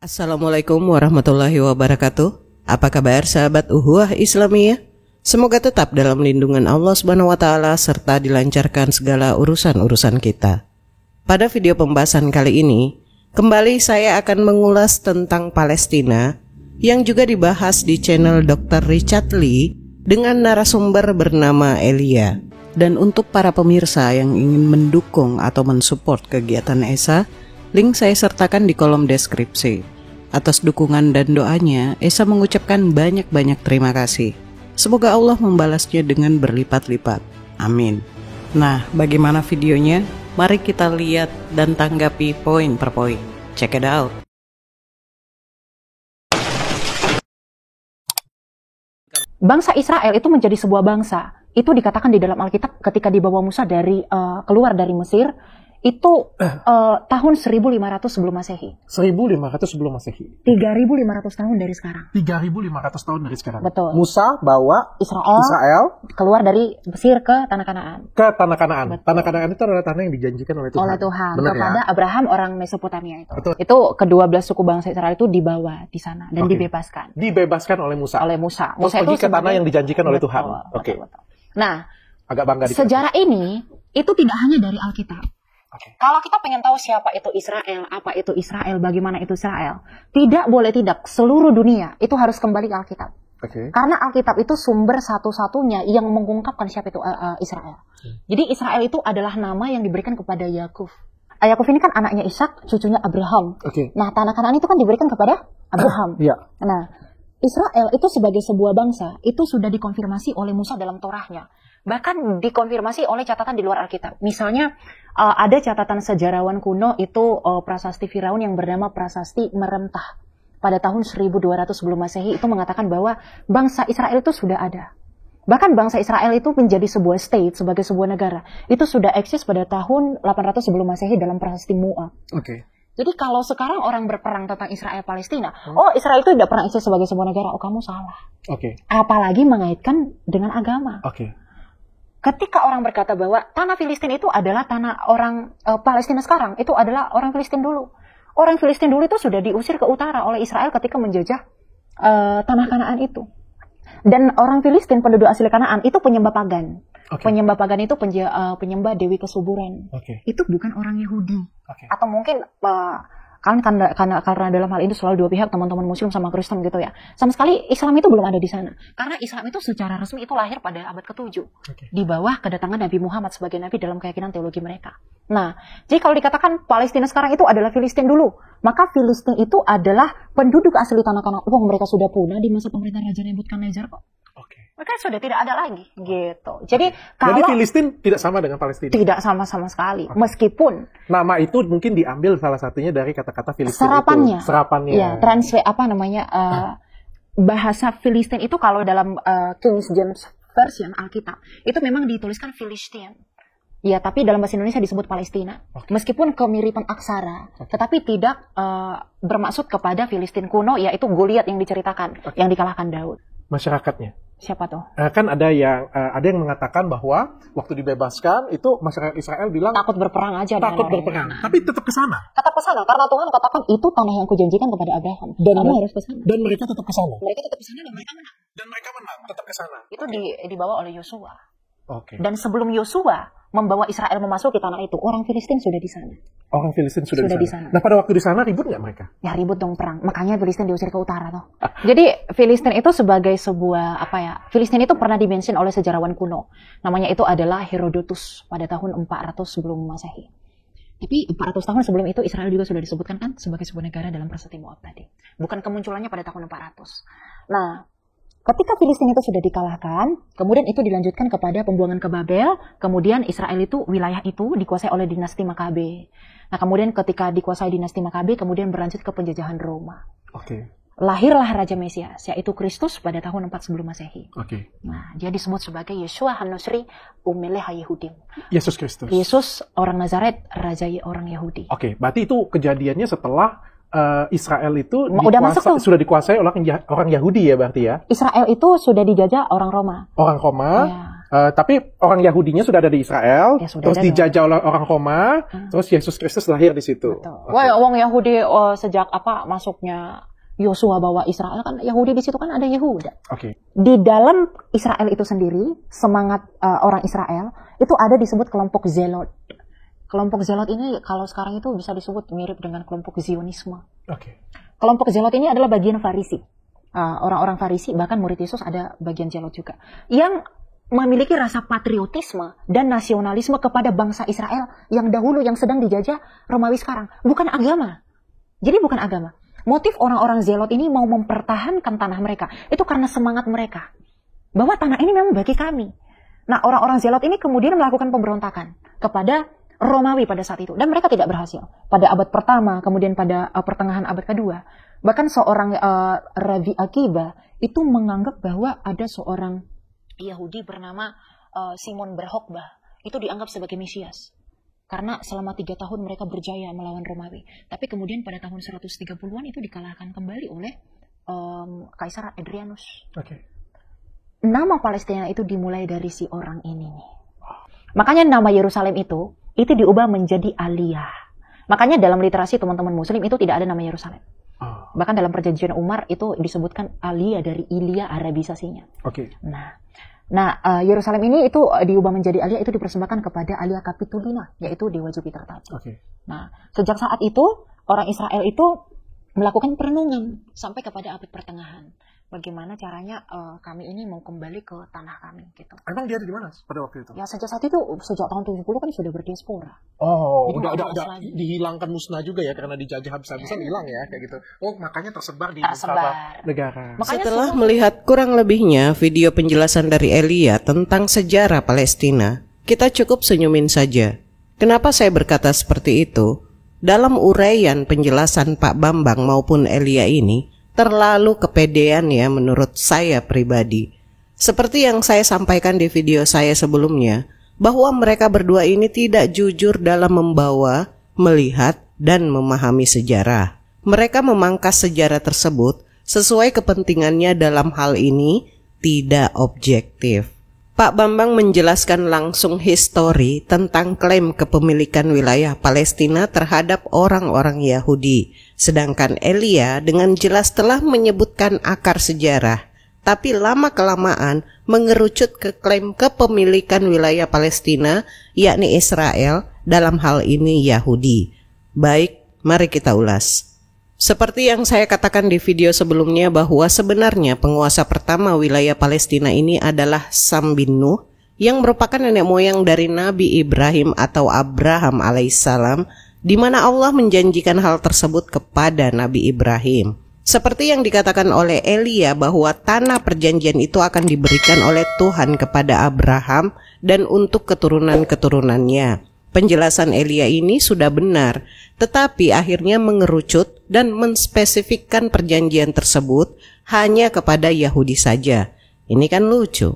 Assalamualaikum warahmatullahi wabarakatuh. Apa kabar sahabat Uhuwah Islamiyah? Semoga tetap dalam lindungan Allah Subhanahu wa taala serta dilancarkan segala urusan-urusan kita. Pada video pembahasan kali ini, kembali saya akan mengulas tentang Palestina yang juga dibahas di channel Dr. Richard Lee dengan narasumber bernama Elia. Dan untuk para pemirsa yang ingin mendukung atau mensupport kegiatan ESA, link saya sertakan di kolom deskripsi. Atas dukungan dan doanya, Esa mengucapkan banyak-banyak terima kasih. Semoga Allah membalasnya dengan berlipat-lipat. Amin. Nah, bagaimana videonya? Mari kita lihat dan tanggapi poin per poin. Check it out. Bangsa Israel itu menjadi sebuah bangsa. Itu dikatakan di dalam Alkitab ketika dibawa Musa keluar dari Mesir. Itu tahun 1500 sebelum Masehi. 1500 sebelum Masehi. 3500 tahun dari sekarang. 3500 tahun dari sekarang. Betul. Musa bawa Israel keluar dari Mesir ke Tanah Kanaan. Ke Tanah Kanaan. Betul. Tanah Kanaan itu adalah tanah yang dijanjikan oleh Tuhan. Benar, kepada ya? Abraham orang Mesopotamia itu. Betul. Itu ke-12 suku bangsa Israel itu dibawa di sana dan dibebaskan. Dibebaskan oleh Musa. Musa Pergi ke tanah yang dijanjikan oleh Tuhan. Oke. Nah, agak bangga sejarah ini itu tidak hanya dari Alkitab. Kalau kita pengen tahu siapa itu Israel, apa itu Israel, bagaimana itu Israel, tidak, seluruh dunia itu harus kembali ke Alkitab. Karena Alkitab itu sumber satu-satunya yang mengungkapkan siapa itu Israel. Jadi Israel itu adalah nama yang diberikan kepada Yakub. Yakub ini kan anaknya Ishak, cucunya Abraham. Nah, tanah Kanaan itu kan diberikan kepada Abraham. Nah, Israel itu sebagai sebuah bangsa itu sudah dikonfirmasi oleh Musa dalam Torahnya. Bahkan dikonfirmasi oleh catatan di luar Alkitab. Misalnya ada catatan sejarawan kuno itu prasasti Firaun yang bernama Prasasti Merentah. Pada tahun 1200 sebelum Masehi itu mengatakan bahwa bangsa Israel itu sudah ada. Bahkan bangsa Israel itu menjadi sebuah state, sebagai sebuah negara. Itu sudah eksis pada tahun 800 sebelum Masehi dalam Prasasti Moab. Jadi kalau sekarang orang berperang tentang Israel Palestina, Israel itu tidak pernah eksis sebagai sebuah negara, kamu salah. Apalagi mengaitkan dengan agama. Ketika orang berkata bahwa tanah Filistin itu adalah tanah orang Palestina sekarang, itu adalah orang Filistin dulu. Orang Filistin dulu itu sudah diusir ke utara oleh Israel ketika menjajah tanah Kanaan itu. Dan orang Filistin, penduduk asli Kanaan, itu penyembah pagan. Penyembah pagan itu penyembah Dewi Kesuburan. Itu bukan orang Yahudi. Atau mungkin karena dalam hal ini selalu dua pihak, teman-teman Muslim sama Kristen gitu ya. Sama sekali Islam itu belum ada di sana. Karena Islam itu secara resmi itu lahir pada abad ke-7. Di bawah kedatangan Nabi Muhammad sebagai Nabi dalam keyakinan teologi mereka. Nah, jadi kalau dikatakan Palestina sekarang itu adalah Filistin dulu, maka Filistin itu adalah penduduk asli tanah Kanaan. Mereka sudah punah di masa pemerintahan Raja Nebukadnezar kok. Mereka sudah tidak ada lagi, gitu. Jadi Filistin tidak sama dengan Palestina? Tidak sama sekali. Meskipun nama itu mungkin diambil salah satunya dari kata-kata Filistin serapannya. Ya, bahasa Filistin itu kalau dalam King James Version Alkitab, itu memang dituliskan Filistin. Ya, tapi dalam bahasa Indonesia disebut Palestina. Meskipun kemiripan aksara, tetapi tidak bermaksud kepada Filistin kuno, yaitu Goliat yang diceritakan, yang dikalahkan Daud. Masyarakatnya? Siapa tuh? Kan ada yang mengatakan bahwa waktu dibebaskan itu masyarakat Israel bilang takut berperang aja. Tapi tetap ke sana. Karena Tuhan katakan itu tanah yang kujanjikan kepada Abraham. Dan kamu harus ke sana. Dan mereka tetap ke sana. Mereka tetap ke sana dan mereka menang. Tetap ke sana. Itu dibawa oleh Yosua. Dan sebelum Yosua membawa Israel memasuki tanah itu, orang Filistin sudah di sana. Orang Filistin sudah di sana. Nah, pada waktu di sana ribut nggak mereka? Ya, ribut dong, perang. Makanya Filistin diusir ke utara tuh. Jadi Filistin itu sebagai sebuah Filistin itu pernah dimention oleh sejarawan kuno. Namanya itu adalah Herodotus pada tahun 400 sebelum Masehi. Tapi 400 tahun sebelum itu Israel juga sudah disebutkan kan sebagai sebuah negara dalam Prasasti Moab tadi. Bukan kemunculannya pada tahun 400. Nah, ketika Filistin itu sudah dikalahkan, kemudian itu dilanjutkan kepada pembuangan ke Babel, kemudian Israel itu, wilayah itu dikuasai oleh dinasti Makabe. Nah, kemudian ketika dikuasai dinasti Makabe, kemudian berlanjut ke penjajahan Roma. Lahirlah Raja Mesias, yaitu Kristus pada tahun 4 sebelum Masehi. Nah, dia disebut sebagai Yeshua HaNasri Umelech HaYehudim. Yesus Kristus. Yesus orang Nazaret, Raja orang Yahudi. Berarti itu kejadiannya setelah Israel itu sudah dikuasai oleh orang Yahudi ya berarti ya? Israel itu sudah dijajah orang Roma. Orang Roma. Ya. Tapi orang Yahudinya sudah ada di Israel, Ya, sudah terus ada dijajah oleh orang Roma, terus Yesus Kristus lahir di situ. Betul. Wah, orang Yahudi sejak masuknya Yosua bawa Israel, kan Yahudi di situ kan ada Yehuda. Di dalam Israel itu sendiri, semangat orang Israel itu ada disebut kelompok Zelot. Kelompok Zelot ini kalau sekarang itu bisa disebut mirip dengan kelompok Zionisme. Kelompok Zelot ini adalah bagian Farisi. Orang-orang Farisi, bahkan murid Yesus ada bagian Zelot juga, yang memiliki rasa patriotisme dan nasionalisme kepada bangsa Israel yang dahulu yang sedang dijajah Romawi sekarang. Bukan agama. Jadi bukan agama. Motif orang-orang Zelot ini mau mempertahankan tanah mereka. Itu karena semangat mereka. Bahwa tanah ini memang bagi kami. Nah, orang-orang Zelot ini kemudian melakukan pemberontakan kepada Romawi pada saat itu. Dan mereka tidak berhasil. Pada abad pertama, kemudian pada pertengahan abad kedua. Bahkan seorang Rabi Akiba itu menganggap bahwa ada seorang Yahudi bernama Simon Bar Kokhba. Itu dianggap sebagai Mesias. Karena selama 3 tahun mereka berjaya melawan Romawi. Tapi kemudian pada tahun 130-an itu dikalahkan kembali oleh Kaisar Adrianus. Nama Palestina itu dimulai dari si orang ini. Makanya nama Yerusalem itu diubah menjadi Aliyah. Makanya dalam literasi teman-teman muslim itu tidak ada nama Yerusalem. Bahkan dalam perjanjian Umar itu disebutkan Aliyah dari Ilya, Arabisasinya. Nah, Yerusalem ini itu diubah menjadi Aliyah, itu dipersembahkan kepada Aliyah Kapitolina, yaitu Dewa Jupiter tadi. Nah, sejak saat itu orang Israel itu melakukan perenungan sampai kepada abad pertengahan. Bagaimana caranya kami ini mau kembali ke tanah kami gitu. Emang dia ada di mana pada waktu itu? Ya sejak saat itu, sejak tahun 70 kan sudah berdiaspora. Udah dihilangkan musnah juga ya karena dijajah habis-habisan hilang ya kayak gitu. Makanya tersebar di beberapa negara. Setelah melihat kurang lebihnya video penjelasan dari Elia tentang sejarah Palestina, kita cukup senyumin saja. Kenapa saya berkata seperti itu? Dalam uraian penjelasan Pak Bambang maupun Elia ini terlalu kepedean ya menurut saya pribadi. Seperti yang saya sampaikan di video saya sebelumnya, bahwa mereka berdua ini tidak jujur dalam membawa, melihat, dan memahami sejarah. Mereka memangkas sejarah tersebut sesuai kepentingannya dalam hal ini tidak objektif. Pak Bambang menjelaskan langsung histori tentang klaim kepemilikan wilayah Palestina terhadap orang-orang Yahudi. Sedangkan Elia dengan jelas telah menyebutkan akar sejarah, tapi lama-kelamaan mengerucut ke klaim kepemilikan wilayah Palestina, yakni Israel, dalam hal ini Yahudi. Baik, mari kita ulas. Seperti yang saya katakan di video sebelumnya bahwa sebenarnya penguasa pertama wilayah Palestina ini adalah Sam bin Nuh yang merupakan nenek moyang dari Nabi Ibrahim atau Abraham alaihissalam, di mana Allah menjanjikan hal tersebut kepada Nabi Ibrahim. Seperti yang dikatakan oleh Elia bahwa tanah perjanjian itu akan diberikan oleh Tuhan kepada Abraham dan untuk keturunan-keturunannya. Penjelasan Elia ini sudah benar, tetapi akhirnya mengerucut dan menspesifikkan perjanjian tersebut hanya kepada Yahudi saja. Ini kan lucu.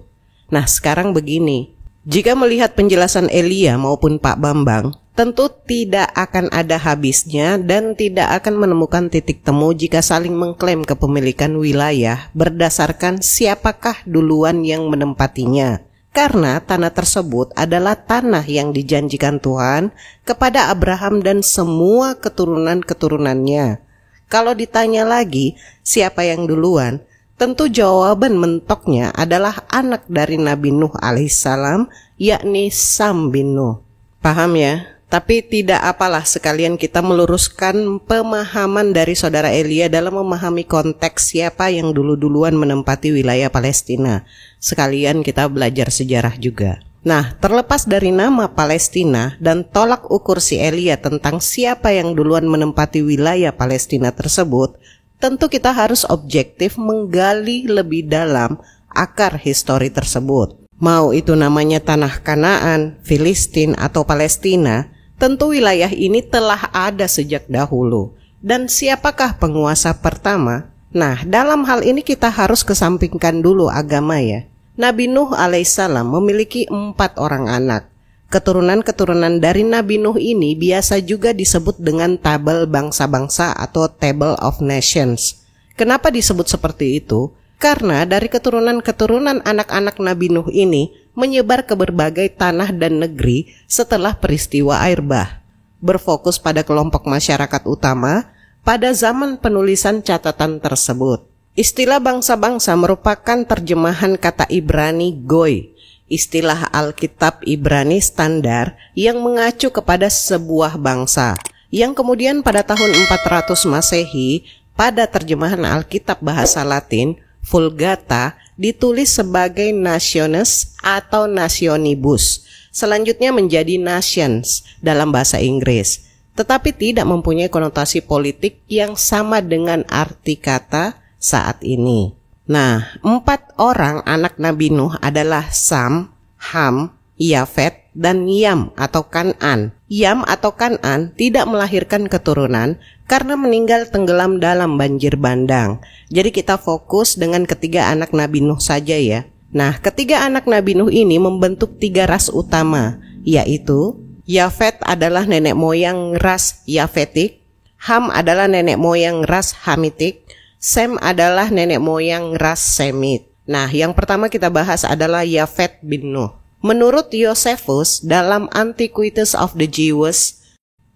Nah, sekarang begini, jika melihat penjelasan Elia maupun Pak Bambang, tentu tidak akan ada habisnya dan tidak akan menemukan titik temu jika saling mengklaim kepemilikan wilayah berdasarkan siapakah duluan yang menempatinya. Karena tanah tersebut adalah tanah yang dijanjikan Tuhan kepada Abraham dan semua keturunan-keturunannya. Kalau ditanya lagi siapa yang duluan, tentu jawaban mentoknya adalah anak dari Nabi Nuh alaihissalam, yakni Sam bin Nuh. Paham ya? Tapi tidak apalah, sekalian kita meluruskan pemahaman dari saudara Elia dalam memahami konteks siapa yang dulu-duluan menempati wilayah Palestina. Sekalian kita belajar sejarah juga. Nah, terlepas dari nama Palestina dan tolak ukur si Elia tentang siapa yang duluan menempati wilayah Palestina tersebut, tentu kita harus objektif menggali lebih dalam akar histori tersebut. Mau itu namanya tanah Kanaan, Filistin, atau Palestina, tentu wilayah ini telah ada sejak dahulu. Dan siapakah penguasa pertama? Nah, dalam hal ini kita harus kesampingkan dulu agama ya. Nabi Nuh alaihissalam memiliki 4 orang anak. Keturunan-keturunan dari Nabi Nuh ini biasa juga disebut dengan tabel bangsa-bangsa atau Table of Nations. Kenapa disebut seperti itu? Karena dari keturunan-keturunan anak-anak Nabi Nuh ini, menyebar ke berbagai tanah dan negeri setelah peristiwa air bah. Berfokus pada kelompok masyarakat utama pada zaman penulisan catatan tersebut. Istilah bangsa-bangsa merupakan terjemahan kata Ibrani goy, istilah Alkitab Ibrani standar yang mengacu kepada sebuah bangsa, yang kemudian pada tahun 400 Masehi pada terjemahan Alkitab bahasa Latin Vulgata ditulis sebagai nationes atau nationibus, selanjutnya menjadi nations dalam bahasa Inggris, tetapi tidak mempunyai konotasi politik yang sama dengan arti kata saat ini. Nah, 4 orang anak Nabi Nuh adalah Sam, Ham, Yafet, dan Yam atau Kan'an. Yam atau Kan'an tidak melahirkan keturunan karena meninggal tenggelam dalam banjir bandang. Jadi kita fokus dengan ketiga anak Nabi Nuh saja ya. Nah, ketiga anak Nabi Nuh ini membentuk 3 ras utama, yaitu Yafet adalah nenek moyang ras Yafetik, Ham adalah nenek moyang ras Hamitik, Sem adalah nenek moyang ras Semit. Nah, yang pertama kita bahas adalah Yafet bin Nuh. Menurut Josephus dalam Antiquities of the Jews,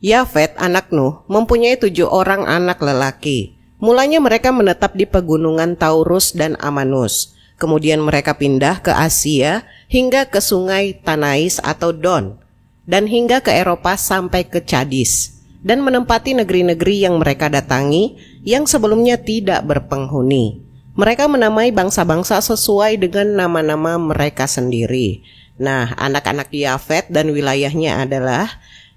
Yafet anak Nuh mempunyai 7 orang anak lelaki. Mulanya mereka menetap di pegunungan Taurus dan Amanus. Kemudian mereka pindah ke Asia hingga ke sungai Tanais atau Don, dan hingga ke Eropa sampai ke Chadis, dan menempati negeri-negeri yang mereka datangi yang sebelumnya tidak berpenghuni. Mereka menamai bangsa-bangsa sesuai dengan nama-nama mereka sendiri. Nah, anak-anak Yafet dan wilayahnya adalah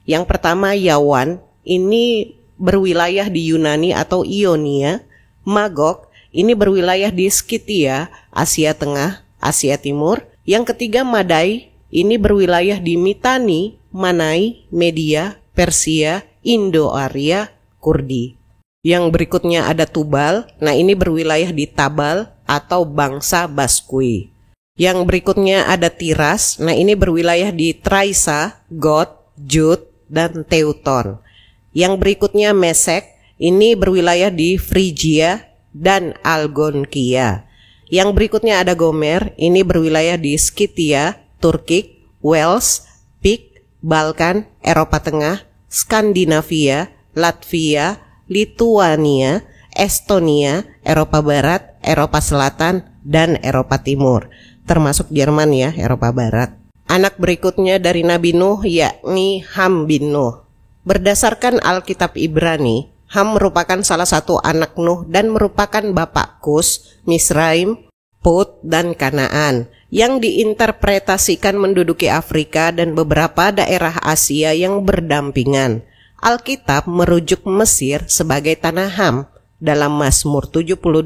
yang pertama Yawan, ini berwilayah di Yunani atau Ionia. Magog, ini berwilayah di Skitia, Asia Tengah, Asia Timur. Yang ketiga Madai, ini berwilayah di Mitani, Manai, Media, Persia, Indo-Arya, Kurdi. Yang berikutnya ada Tubal, nah ini berwilayah di Tabal atau bangsa Baskui. Yang berikutnya ada Tiras, nah ini berwilayah di Traisa, Got, Jud, dan Teuton. Yang berikutnya Mesek, ini berwilayah di Frigia dan Algonkia. Yang berikutnya ada Gomer, ini berwilayah di Skitia, Turkik, Wales, Pik, Balkan, Eropa Tengah, Skandinavia, Latvia, Lituania, Estonia, Eropa Barat, Eropa Selatan, dan Eropa Timur, termasuk Jerman ya, Eropa Barat. Anak berikutnya dari Nabi Nuh yakni Ham bin Nuh. Berdasarkan Alkitab Ibrani, Ham merupakan salah satu anak Nuh dan merupakan bapak Kus, Misraim, Put, dan Kanaan, yang diinterpretasikan menduduki Afrika dan beberapa daerah Asia yang berdampingan. Alkitab merujuk Mesir sebagai tanah Ham dalam Mazmur 78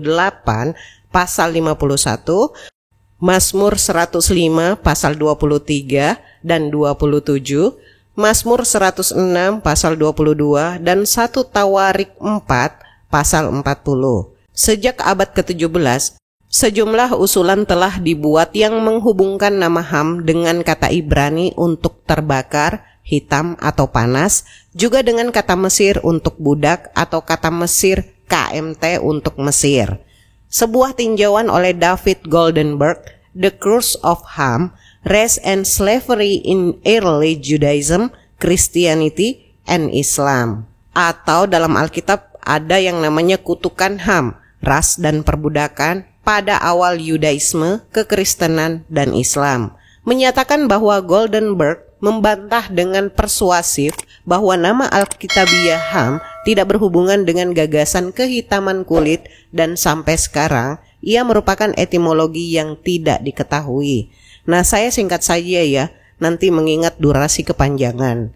pasal 51, Mazmur 105 pasal 23 dan 27, Mazmur 106 pasal 22 dan 1 Tawarik 4 pasal 40. Sejak abad ke-17, sejumlah usulan telah dibuat yang menghubungkan nama Ham dengan kata Ibrani untuk terbakar, hitam atau panas, juga dengan kata Mesir untuk budak atau kata Mesir KMT untuk Mesir. Sebuah tinjauan oleh David Goldenberg, The Curse of Ham, Race and Slavery in Early Judaism, Christianity, and Islam. Atau dalam Alkitab ada yang namanya kutukan Ham, ras dan perbudakan pada awal Yudaisme, kekristenan, dan Islam. Menyatakan bahwa Goldenberg membantah dengan persuasif bahwa nama Alkitabiah Ham tidak berhubungan dengan gagasan kehitaman kulit dan sampai sekarang ia merupakan etimologi yang tidak diketahui. Nah, saya singkat saja ya, nanti mengingat durasi kepanjangan.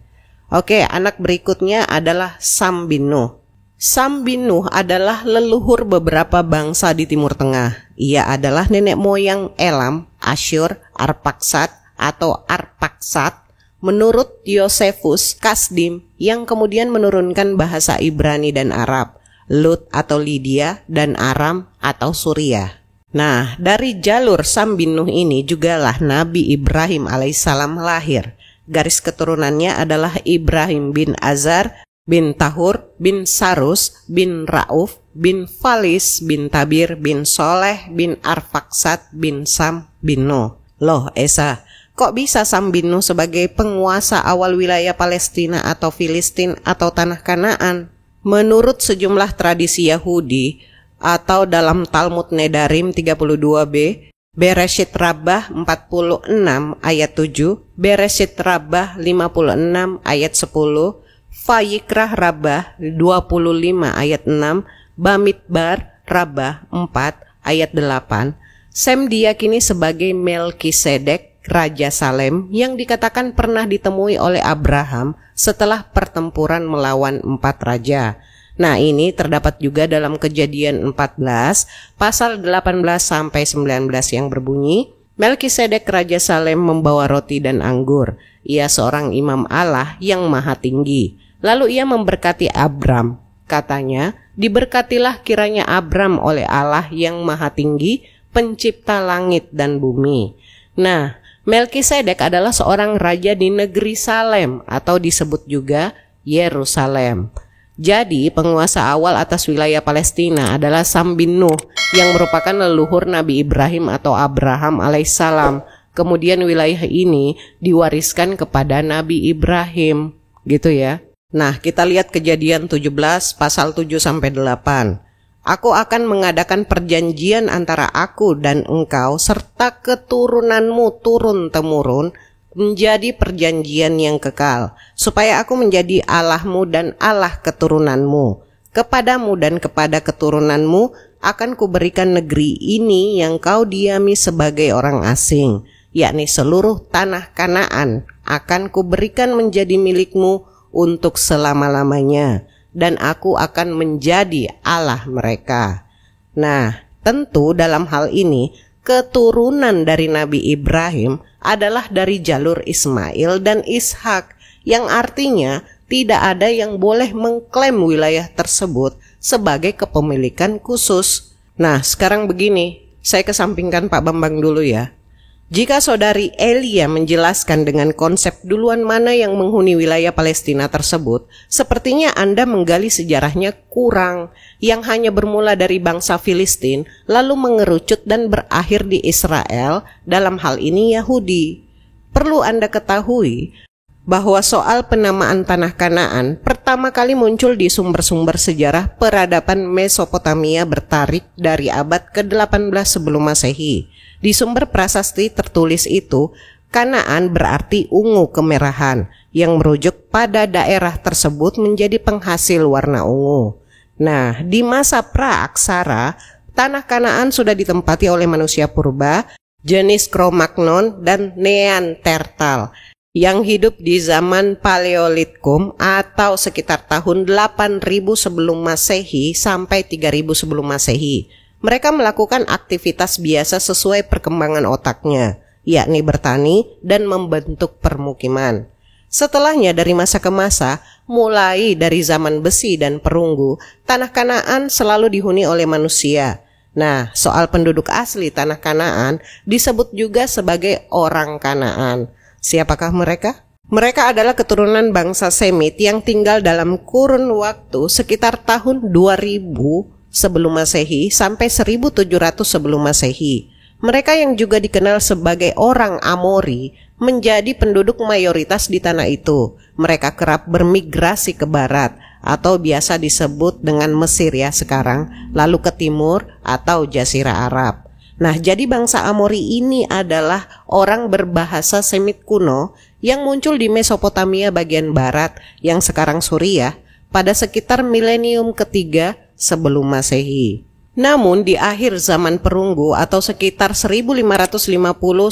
Oke, anak berikutnya adalah Sam bin Nuh. Sam bin Nuh adalah leluhur beberapa bangsa di Timur Tengah. Ia adalah nenek moyang Elam, Asyur, Arpaksad atau Arpaksad, menurut Josephus Kasdim yang kemudian menurunkan bahasa Ibrani dan Arab, Lut atau Lydia, dan Aram atau Suriah. Nah, dari jalur Sam bin Nuh ini jugalah Nabi Ibrahim alaihissalam lahir. Garis keturunannya adalah Ibrahim bin Azar, bin Tahur, bin Sarus, bin Rauf, bin Falis, bin Tabir, bin Soleh, bin Arfaksad, bin Sam, bin Nuh. Loh Esa, kok bisa Sambinu sebagai penguasa awal wilayah Palestina atau Filistin atau tanah Kanaan? Menurut sejumlah tradisi Yahudi atau dalam Talmud Nedarim 32b, Bereshit Rabbah 46 ayat 7, Bereshit Rabbah 56 ayat 10, Vayikrah Rabbah 25 ayat 6, Bamidbar Rabbah 4 ayat 8, Sem diyakini sebagai Melkisedek, Raja Salem yang dikatakan pernah ditemui oleh Abraham setelah pertempuran melawan 4 raja. Nah, ini terdapat juga dalam Kejadian 14 pasal 18 sampai 19 yang berbunyi, Melkisedek Raja Salem membawa roti dan anggur. Ia seorang imam Allah yang maha tinggi. Lalu ia memberkati Abram. Katanya, diberkatilah kiranya Abram oleh Allah yang maha tinggi, pencipta langit dan bumi. Nah, Melkisedek adalah seorang raja di negeri Salem atau disebut juga Yerusalem. Jadi penguasa awal atas wilayah Palestina adalah Sam bin Nuh yang merupakan leluhur Nabi Ibrahim atau Abraham alaihissalam. Kemudian wilayah ini diwariskan kepada Nabi Ibrahim, gitu ya. Nah, kita lihat Kejadian 17 pasal 7 sampai 8. Aku akan mengadakan perjanjian antara aku dan engkau serta keturunanmu turun-temurun menjadi perjanjian yang kekal, supaya aku menjadi Allahmu dan Allah keturunanmu. Kepadamu dan kepada keturunanmu akan kuberikan negeri ini yang kau diami sebagai orang asing, yakni seluruh tanah Kanaan akan kuberikan menjadi milikmu untuk selama-lamanya, dan aku akan menjadi Allah mereka. Nah, tentu dalam hal ini keturunan dari Nabi Ibrahim adalah dari jalur Ismail dan Ishak, yang artinya tidak ada yang boleh mengklaim wilayah tersebut sebagai kepemilikan khusus. Nah, sekarang begini, saya kesampingkan Pak Bambang dulu ya. Jika saudari Elia menjelaskan dengan konsep duluan mana yang menghuni wilayah Palestina tersebut, sepertinya Anda menggali sejarahnya kurang, yang hanya bermula dari bangsa Filistin, lalu mengerucut dan berakhir di Israel, dalam hal ini Yahudi. Perlu Anda ketahui bahwa soal penamaan tanah Kanaan pertama kali muncul di sumber-sumber sejarah peradaban Mesopotamia bertarik dari abad ke-18 sebelum Masehi. Di sumber prasasti tertulis itu, Kanaan berarti ungu kemerahan, yang merujuk pada daerah tersebut menjadi penghasil warna ungu. Nah, di masa pra-aksara, tanah Kanaan sudah ditempati oleh manusia purba, jenis Cro-Magnon dan Neanderthal, yang hidup di zaman Paleolitikum atau sekitar tahun 8000 sebelum Masehi sampai 3000 sebelum Masehi. Mereka melakukan aktivitas biasa sesuai perkembangan otaknya, yakni bertani dan membentuk permukiman. Setelahnya dari masa ke masa, mulai dari zaman besi dan perunggu, tanah Kanaan selalu dihuni oleh manusia. Nah, soal penduduk asli tanah Kanaan disebut juga sebagai orang Kanaan. Siapakah mereka? Mereka adalah keturunan bangsa Semit yang tinggal dalam kurun waktu sekitar tahun 2000 sebelum Masehi sampai 1700 sebelum Masehi. Mereka yang juga dikenal sebagai orang Amori menjadi penduduk mayoritas di tanah itu. Mereka kerap bermigrasi ke barat atau biasa disebut dengan Mesir ya sekarang, lalu ke timur atau Jazirah Arab. Nah, jadi bangsa Amori ini adalah orang berbahasa Semit kuno yang muncul di Mesopotamia bagian barat yang sekarang Suriah pada sekitar milenium ketiga sebelum Masehi. Namun di akhir zaman perunggu atau sekitar 1550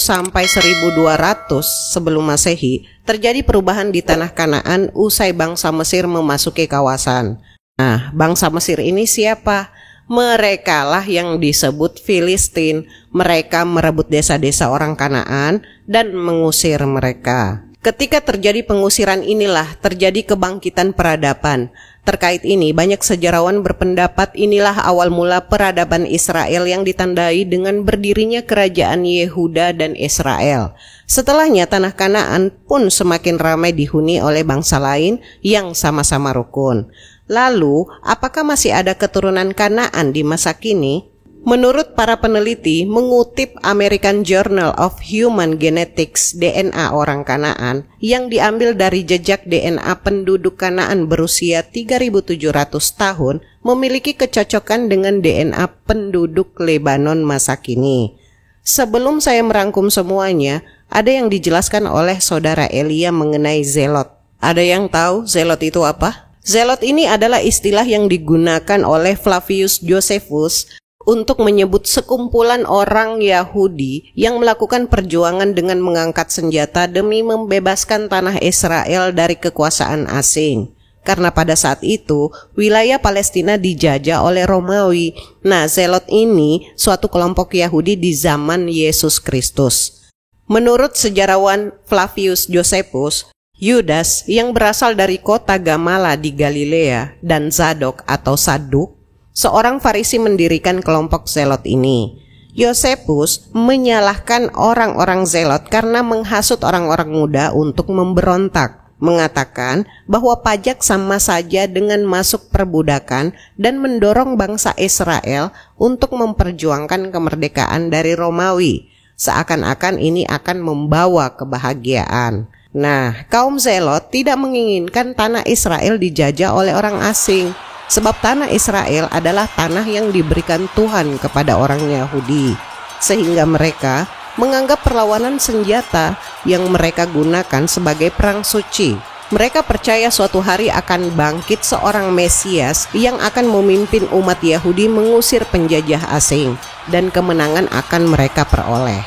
sampai 1200 sebelum Masehi, terjadi perubahan di tanah Kanaan usai bangsa Mesir memasuki kawasan. Nah, bangsa Mesir ini siapa? Merekalah yang disebut Filistin. Mereka merebut desa-desa orang Kanaan dan mengusir mereka. Ketika terjadi pengusiran inilah terjadi kebangkitan peradaban. Terkait ini, banyak sejarawan berpendapat inilah awal mula peradaban Israel yang ditandai dengan berdirinya kerajaan Yehuda dan Israel. Setelahnya tanah Kanaan pun semakin ramai dihuni oleh bangsa lain yang sama-sama rukun. Lalu, apakah masih ada keturunan Kanaan di masa kini? Menurut para peneliti, mengutip American Journal of Human Genetics DNA orang Kanaan yang diambil dari jejak DNA penduduk Kanaan berusia 3.700 tahun memiliki kecocokan dengan DNA penduduk Lebanon masa kini. Sebelum saya merangkum semuanya, ada yang dijelaskan oleh saudara Elia mengenai zelot. Ada yang tahu zelot itu apa? Zelot ini adalah istilah yang digunakan oleh Flavius Josephus untuk menyebut sekumpulan orang Yahudi yang melakukan perjuangan dengan mengangkat senjata demi membebaskan tanah Israel dari kekuasaan asing. Karena pada saat itu, wilayah Palestina dijajah oleh Romawi. Nah, zelot ini suatu kelompok Yahudi di zaman Yesus Kristus. Menurut sejarawan Flavius Josephus, Yudas yang berasal dari kota Gamala di Galilea dan Zadok atau Saduk, seorang Farisi mendirikan kelompok zelot ini. Josephus menyalahkan orang-orang zelot karena menghasut orang-orang muda untuk memberontak, mengatakan bahwa pajak sama saja dengan masuk perbudakan dan mendorong bangsa Israel untuk memperjuangkan kemerdekaan dari Romawi, seakan-akan ini akan membawa kebahagiaan. Nah, kaum zelot tidak menginginkan tanah Israel dijajah oleh orang asing, sebab tanah Israel adalah tanah yang diberikan Tuhan kepada orang Yahudi, sehingga mereka menganggap perlawanan senjata yang mereka gunakan sebagai perang suci. Mereka percaya suatu hari akan bangkit seorang Mesias yang akan memimpin umat Yahudi mengusir penjajah asing, dan kemenangan akan mereka peroleh.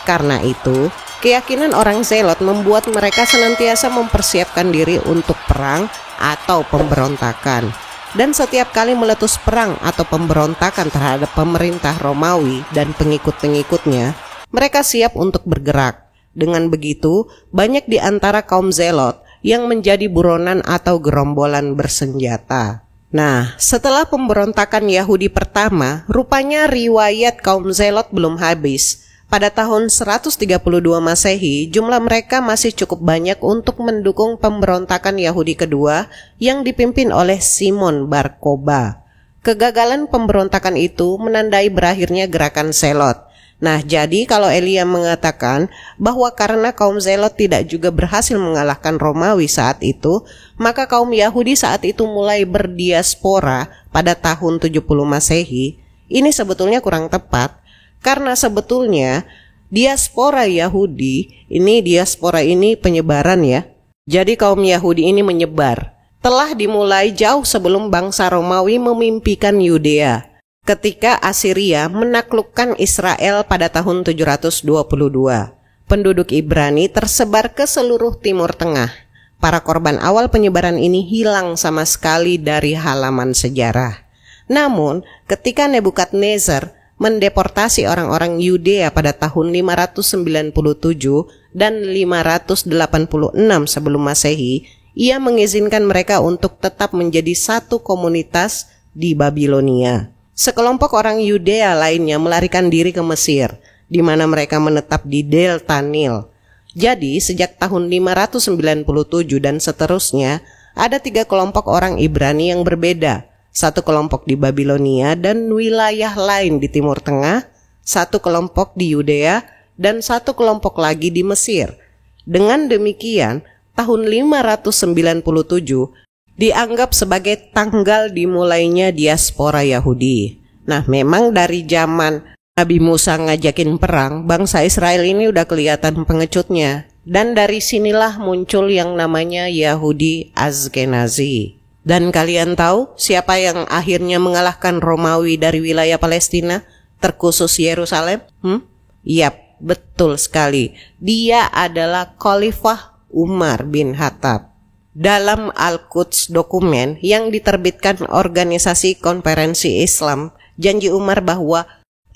Karena itu, keyakinan orang zelot membuat mereka senantiasa mempersiapkan diri untuk perang atau pemberontakan. Dan setiap kali meletus perang atau pemberontakan terhadap pemerintah Romawi dan pengikut-pengikutnya, mereka siap untuk bergerak. Dengan begitu, banyak di antara kaum zelot yang menjadi buronan atau gerombolan bersenjata. Nah, setelah pemberontakan Yahudi pertama, rupanya riwayat kaum zelot belum habis. Pada tahun 132 Masehi, jumlah mereka masih cukup banyak untuk mendukung pemberontakan Yahudi kedua yang dipimpin oleh Simon Bar Kokhba. Kegagalan pemberontakan itu menandai berakhirnya gerakan zelot. Nah, jadi kalau Elia mengatakan bahwa karena kaum zelot tidak juga berhasil mengalahkan Romawi saat itu, maka kaum Yahudi saat itu mulai berdiaspora pada tahun 70 Masehi, ini sebetulnya kurang tepat. Karena sebetulnya diaspora Yahudi, diaspora ini penyebaran ya. Jadi kaum Yahudi ini menyebar. Telah dimulai jauh sebelum bangsa Romawi memimpikan Yudea. Ketika Assyria menaklukkan Israel pada tahun 722. Penduduk Ibrani tersebar ke seluruh Timur Tengah. Para korban awal penyebaran ini hilang sama sekali dari halaman sejarah. Namun, ketika Nebukadnezar mendeportasi orang-orang Yudea pada tahun 597 dan 586 sebelum Masehi, ia mengizinkan mereka untuk tetap menjadi satu komunitas di Babilonia. Sekelompok orang Yudea lainnya melarikan diri ke Mesir, di mana mereka menetap di Delta Nil. Jadi, sejak tahun 597 dan seterusnya, ada 3 kelompok orang Ibrani yang berbeda. Satu kelompok di Babilonia dan wilayah lain di Timur Tengah, satu kelompok di Yudea, dan satu kelompok lagi di Mesir. Dengan demikian, tahun 597 dianggap sebagai tanggal dimulainya diaspora Yahudi. Nah, memang dari zaman Nabi Musa ngajakin perang, bangsa Israel ini udah kelihatan pengecutnya. Dan dari sinilah muncul yang namanya Yahudi Ashkenazi. Dan kalian tahu siapa yang akhirnya mengalahkan Romawi dari wilayah Palestina, terkhusus Yerusalem? Yap, betul sekali. Dia adalah Khalifah Umar bin Khattab. Dalam Al-Quds dokumen yang diterbitkan Organisasi Konferensi Islam, janji Umar bahwa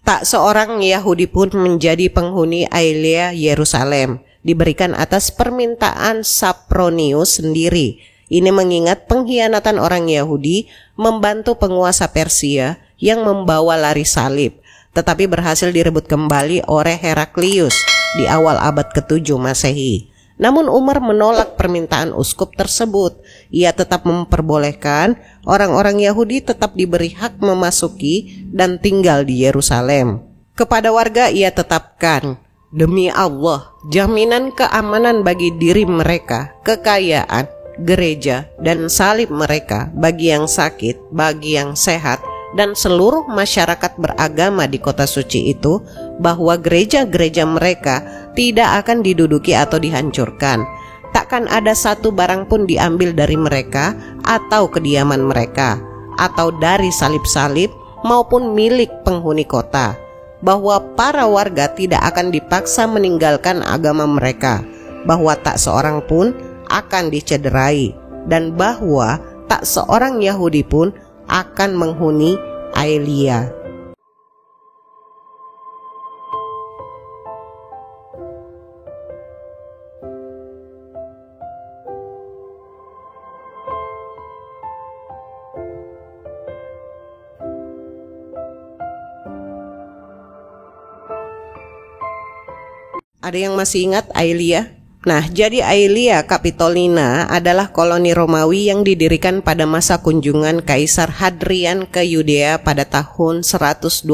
tak seorang Yahudi pun menjadi penghuni Aelia Yerusalem, diberikan atas permintaan Sapronius sendiri. Ini mengingat pengkhianatan orang Yahudi membantu penguasa Persia yang membawa lari salib, tetapi berhasil direbut kembali oleh Heraklius di awal abad ke-7 Masehi. Namun Umar menolak permintaan uskup tersebut. Ia tetap memperbolehkan orang-orang Yahudi tetap diberi hak memasuki dan tinggal di Yerusalem. Kepada warga ia tetapkan, demi Allah, jaminan keamanan bagi diri mereka, kekayaan, gereja, dan salib mereka bagi yang sakit, bagi yang sehat, dan seluruh masyarakat beragama di kota suci itu, bahwa gereja-gereja mereka tidak akan diduduki atau dihancurkan. Takkan ada satu barang pun diambil dari mereka atau kediaman mereka, atau dari salib-salib maupun milik penghuni kota. Bahwa para warga tidak akan dipaksa meninggalkan agama mereka, bahwa tak seorang pun akan dicederai, dan bahwa tak seorang Yahudi pun akan menghuni Aelia. Ada yang masih ingat Aelia? Nah, jadi Aelia Capitolina adalah koloni Romawi yang didirikan pada masa kunjungan Kaisar Hadrian ke Yudea pada tahun 129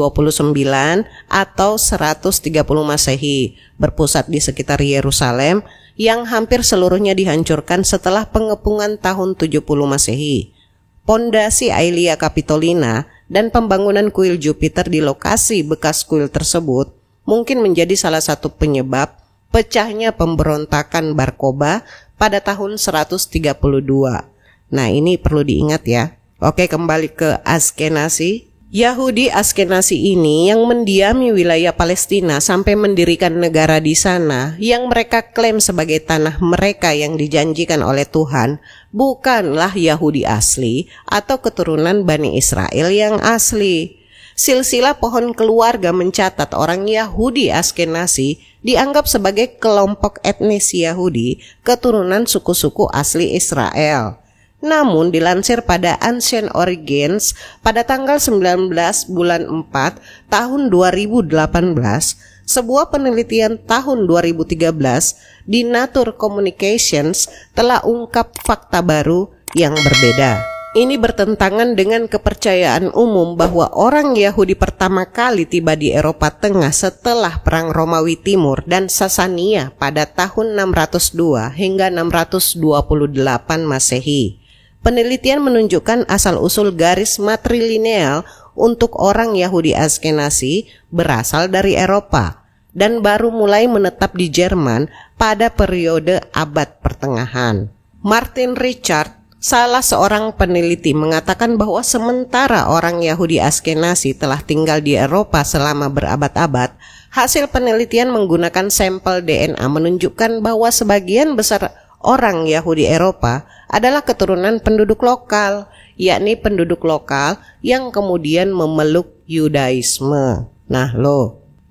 atau 130 Masehi, berpusat di sekitar Yerusalem yang hampir seluruhnya dihancurkan setelah pengepungan tahun 70 Masehi. Pondasi Aelia Capitolina dan pembangunan kuil Jupiter di lokasi bekas kuil tersebut mungkin menjadi salah satu penyebab pecahnya pemberontakan Bar Kokhba pada tahun 132. Nah, ini perlu diingat ya. Oke, kembali ke Askenazi. Yahudi Askenazi ini yang mendiami wilayah Palestina sampai mendirikan negara di sana yang mereka klaim sebagai tanah mereka yang dijanjikan oleh Tuhan, bukanlah Yahudi asli atau keturunan Bani Israel yang asli. Silsilah pohon keluarga mencatat orang Yahudi Askenazi dianggap sebagai kelompok etnis Yahudi keturunan suku-suku asli Israel. Namun dilansir pada Ancient Origins pada tanggal 19 bulan 4 tahun 2018, sebuah penelitian tahun 2013 di Nature Communications telah ungkap fakta baru yang berbeda. Ini bertentangan dengan kepercayaan umum bahwa orang Yahudi pertama kali tiba di Eropa Tengah setelah Perang Romawi Timur dan Sasania pada tahun 602 hingga 628 Masehi. Penelitian menunjukkan asal-usul garis matrilineal untuk orang Yahudi Askenazi berasal dari Eropa dan baru mulai menetap di Jerman pada periode abad pertengahan. Martin Richard, salah seorang peneliti, mengatakan bahwa sementara orang Yahudi Askenazi telah tinggal di Eropa selama berabad-abad, hasil penelitian menggunakan sampel DNA menunjukkan bahwa sebagian besar orang Yahudi Eropa adalah keturunan penduduk lokal, yakni penduduk lokal yang kemudian memeluk Yudaisme. Nah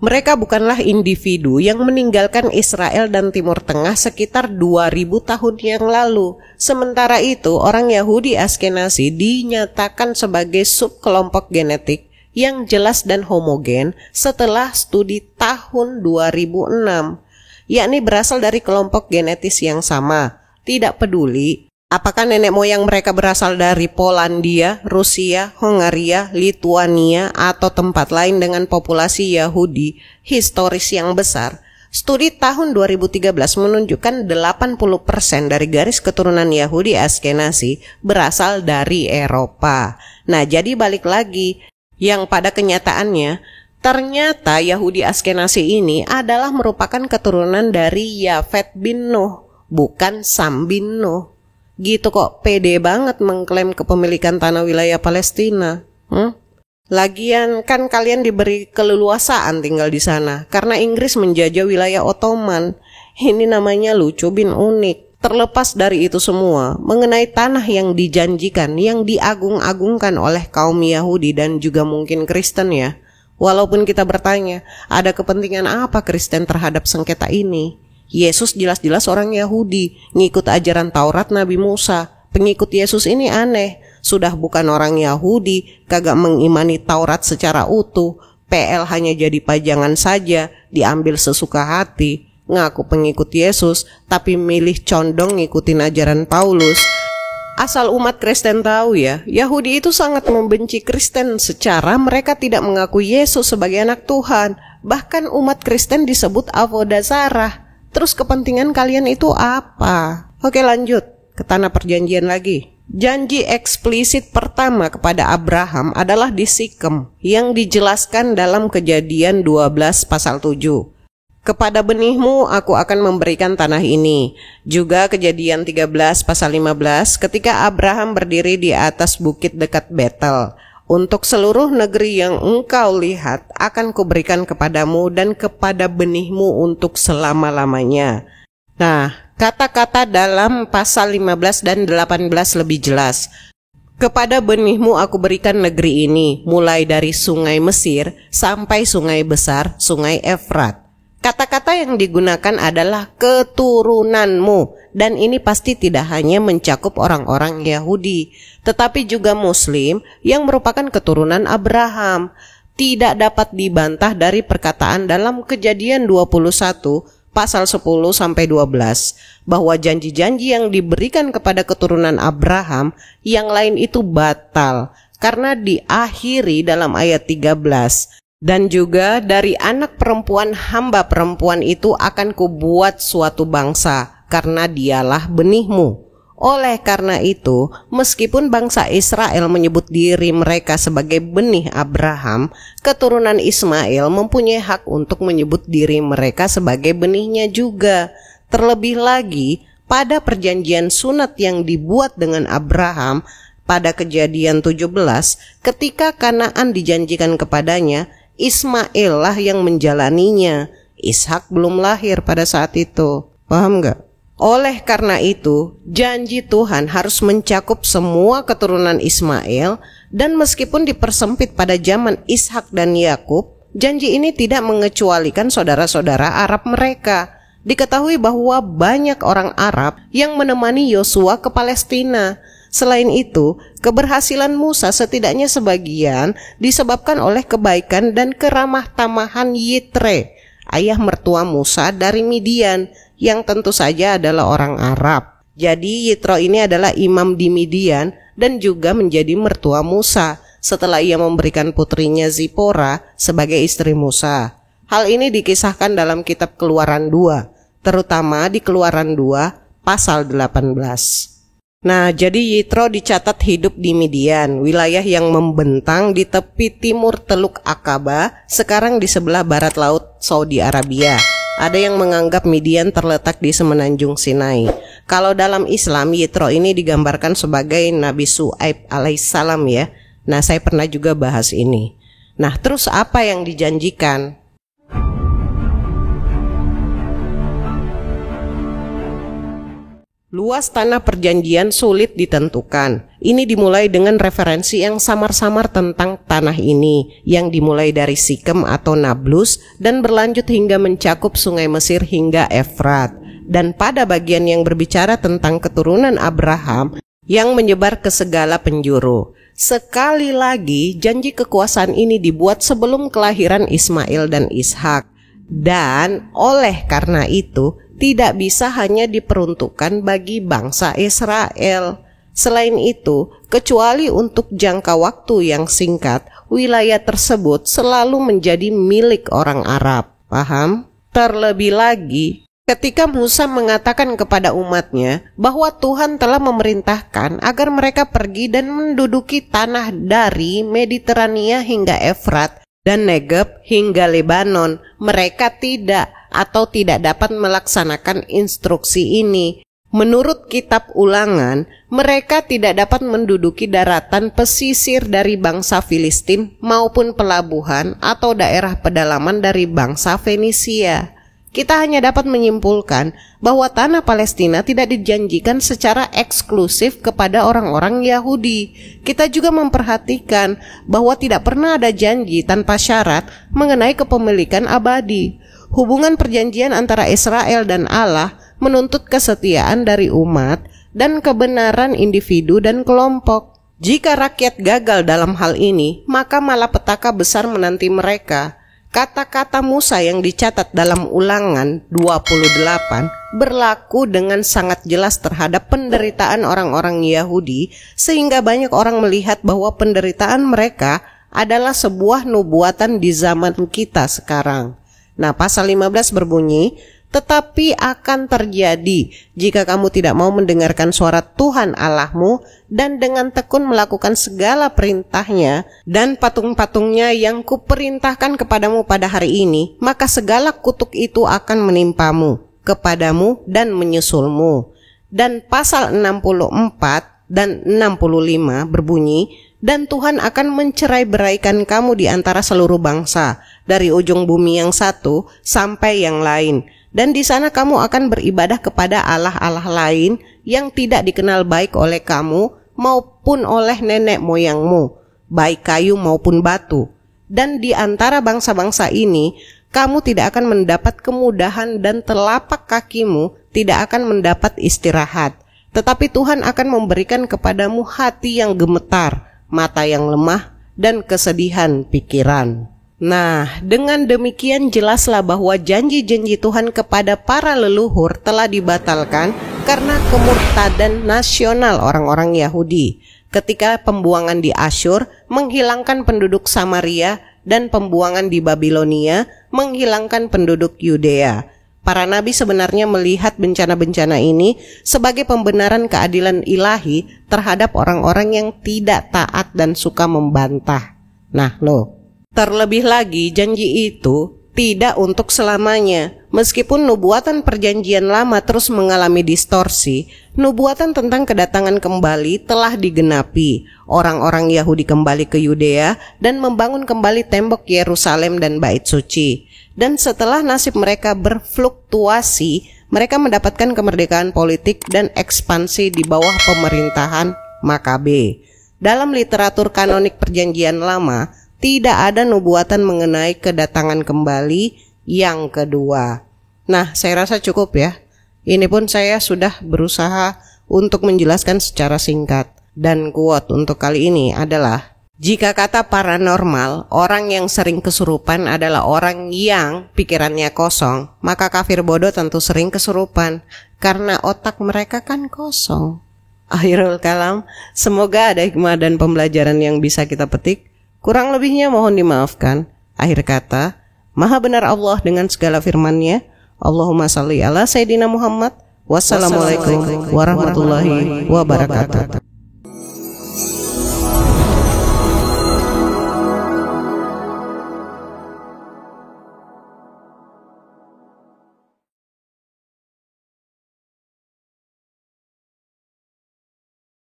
mereka bukanlah individu yang meninggalkan Israel dan Timur Tengah sekitar 2000 tahun yang lalu. Sementara itu, orang Yahudi Askenazi dinyatakan sebagai subkelompok genetik yang jelas dan homogen setelah studi tahun 2006, yakni berasal dari kelompok genetis yang sama. Tidak peduli apakah nenek moyang mereka berasal dari Polandia, Rusia, Hongaria, Lituania, atau tempat lain dengan populasi Yahudi historis yang besar. Studi tahun 2013 menunjukkan 80% dari garis keturunan Yahudi Askenazi berasal dari Eropa. Nah, jadi balik lagi, yang pada kenyataannya, ternyata Yahudi Askenazi ini adalah merupakan keturunan dari Yafet bin Nuh, bukan Sam bin Nuh. Gitu kok, pede banget mengklaim kepemilikan tanah wilayah Palestina. Lagian kan kalian diberi keleluasaan tinggal di sana karena Inggris menjajah wilayah Ottoman. Ini namanya lucu bin unik. Terlepas dari itu semua, mengenai tanah yang dijanjikan, yang diagung-agungkan oleh kaum Yahudi dan juga mungkin Kristen ya. Walaupun kita bertanya, ada kepentingan apa Kristen terhadap sengketa ini? Yesus jelas-jelas orang Yahudi, ngikut ajaran Taurat Nabi Musa. Pengikut Yesus ini aneh, sudah bukan orang Yahudi, kagak mengimani Taurat secara utuh, PL hanya jadi pajangan saja, diambil sesuka hati. ngaku pengikut Yesus, tapi milih condong ngikutin ajaran Paulus. Asal umat Kristen tahu ya, Yahudi itu sangat membenci Kristen secara mereka tidak mengakui Yesus sebagai anak Tuhan. Bahkan umat Kristen disebut avodah zarah. Terus kepentingan kalian itu apa? Oke, lanjut ke tanah perjanjian lagi. Janji eksplisit pertama kepada Abraham adalah di Sikem yang dijelaskan dalam Kejadian 12 pasal 7. Kepada benihmu aku akan memberikan tanah ini. Juga Kejadian 13 pasal 15 ketika Abraham berdiri di atas bukit dekat Betel. Untuk seluruh negeri yang engkau lihat akan kuberikan kepadamu dan kepada benihmu untuk selama-lamanya. Nah, kata-kata dalam pasal 15 dan 18 lebih jelas. Kepada benihmu aku berikan negeri ini, mulai dari sungai Mesir sampai sungai besar, sungai Efrat. Kata-kata yang digunakan adalah keturunanmu, dan ini pasti tidak hanya mencakup orang-orang Yahudi, tetapi juga Muslim yang merupakan keturunan Abraham. Tidak dapat dibantah dari perkataan dalam Kejadian 21 pasal 10 sampai 12 bahwa janji-janji yang diberikan kepada keturunan Abraham yang lain itu batal karena diakhiri dalam ayat 13. Dan juga dari anak perempuan hamba perempuan itu akan kubuat suatu bangsa, karena dialah benihmu. Oleh karena itu, meskipun bangsa Israel menyebut diri mereka sebagai benih Abraham, keturunan Ismail mempunyai hak untuk menyebut diri mereka sebagai benihnya juga. Terlebih lagi, pada perjanjian sunat yang dibuat dengan Abraham pada Kejadian 17, ketika Kanaan dijanjikan kepadanya, Ismail lah yang menjalaninya. Ishak belum lahir pada saat itu. Paham gak? Oleh karena itu, janji Tuhan harus mencakup semua keturunan Ismail, dan meskipun dipersempit pada zaman Ishak dan Yakub, janji ini tidak mengecualikan saudara-saudara Arab mereka. Diketahui bahwa banyak orang Arab yang menemani Yosua ke Palestina. Selain itu, keberhasilan Musa setidaknya sebagian disebabkan oleh kebaikan dan keramah-tamahan Yitre, ayah mertua Musa dari Midian, yang tentu saja adalah orang Arab. Jadi Yitro ini adalah imam di Midian dan juga menjadi mertua Musa setelah ia memberikan putrinya Zipora sebagai istri Musa. Hal ini dikisahkan dalam kitab Keluaran 2, terutama di Keluaran 2 pasal 18. Nah, jadi Yitro dicatat hidup di Midian, wilayah yang membentang di tepi timur Teluk Akaba, sekarang di sebelah barat laut Saudi Arabia. Ada yang menganggap Midian terletak di semenanjung Sinai. Kalau dalam Islam, Yitro ini digambarkan sebagai Nabi Su'aib alaihissalam ya. Nah, saya pernah juga bahas ini. Nah, terus apa yang dijanjikan? Luas tanah perjanjian sulit ditentukan. Ini dimulai dengan referensi yang samar-samar tentang tanah ini, yang dimulai dari Sikem atau Nablus dan berlanjut hingga mencakup sungai Mesir hingga Efrat. Dan pada bagian yang berbicara tentang keturunan Abraham yang menyebar ke segala penjuru. Sekali lagi, janji kekuasaan ini dibuat sebelum kelahiran Ismail dan Ishak. Dan oleh karena itu, tidak bisa hanya diperuntukkan bagi bangsa Israel. Selain itu, kecuali untuk jangka waktu yang singkat, wilayah tersebut selalu menjadi milik orang Arab. Paham? Terlebih lagi, ketika Musa mengatakan kepada umatnya bahwa Tuhan telah memerintahkan agar mereka pergi dan menduduki tanah dari Mediterania hingga Efrat dan Negeb hingga Lebanon, mereka tidak dapat melaksanakan instruksi ini. Menurut kitab Ulangan, mereka tidak dapat menduduki daratan pesisir dari bangsa Filistin maupun pelabuhan atau daerah pedalaman dari bangsa Fenisia. Kita hanya dapat menyimpulkan bahwa tanah Palestina tidak dijanjikan secara eksklusif kepada orang-orang Yahudi. Kita juga memperhatikan bahwa tidak pernah ada janji tanpa syarat mengenai kepemilikan abadi. Hubungan perjanjian antara Israel dan Allah menuntut kesetiaan dari umat dan kebenaran individu dan kelompok. Jika rakyat gagal dalam hal ini, maka malapetaka besar menanti mereka. Kata-kata Musa yang dicatat dalam Ulangan 28 berlaku dengan sangat jelas terhadap penderitaan orang-orang Yahudi, sehingga banyak orang melihat bahwa penderitaan mereka adalah sebuah nubuatan di zaman kita sekarang. Nah, pasal 15 berbunyi, tetapi akan terjadi jika kamu tidak mau mendengarkan suara Tuhan Allahmu dan dengan tekun melakukan segala perintahnya dan patung-patungnya yang kuperintahkan kepadamu pada hari ini, maka segala kutuk itu akan menimpamu, kepadamu dan menyusulmu. Dan pasal 64 dan 65 berbunyi, dan Tuhan akan mencerai-beraikan kamu di antara seluruh bangsa, dari ujung bumi yang satu sampai yang lain. Dan di sana kamu akan beribadah kepada allah-allah lain yang tidak dikenal baik oleh kamu maupun oleh nenek moyangmu, baik kayu maupun batu. Dan di antara bangsa-bangsa ini, kamu tidak akan mendapat kemudahan dan telapak kakimu tidak akan mendapat istirahat. Tetapi Tuhan akan memberikan kepadamu hati yang gemetar, mata yang lemah, dan kesedihan pikiran. Nah, dengan demikian jelaslah bahwa janji-janji Tuhan kepada para leluhur telah dibatalkan karena kemurtadan nasional orang-orang Yahudi. Ketika pembuangan di Asyur menghilangkan penduduk Samaria dan pembuangan di Babilonia menghilangkan penduduk Yudea. Para nabi sebenarnya melihat bencana-bencana ini sebagai pembenaran keadilan ilahi terhadap orang-orang yang tidak taat dan suka membantah. Nah, terlebih lagi janji itu tidak untuk selamanya. Meskipun nubuatan perjanjian lama terus mengalami distorsi, nubuatan tentang kedatangan kembali telah digenapi. Orang-orang Yahudi kembali ke Yudea dan membangun kembali tembok Yerusalem dan bait suci. Dan setelah nasib mereka berfluktuasi, mereka mendapatkan kemerdekaan politik dan ekspansi di bawah pemerintahan Makabe. Dalam literatur kanonik perjanjian lama, tidak ada nubuatan mengenai kedatangan kembali yang kedua. Nah, saya rasa cukup ya. Ini pun saya sudah berusaha untuk menjelaskan secara singkat. Dan quote untuk kali ini adalah, jika kata paranormal, orang yang sering kesurupan adalah orang yang pikirannya kosong, maka kafir bodoh tentu sering kesurupan, karena otak mereka kan kosong. Akhirul kalam, semoga ada hikmah dan pembelajaran yang bisa kita petik. Kurang lebihnya mohon dimaafkan. Akhir kata, Maha benar Allah dengan segala firman-Nya. Allahumma salli ala Sayyidina Muhammad. Wassalamualaikum warahmatullahi wabarakatuh.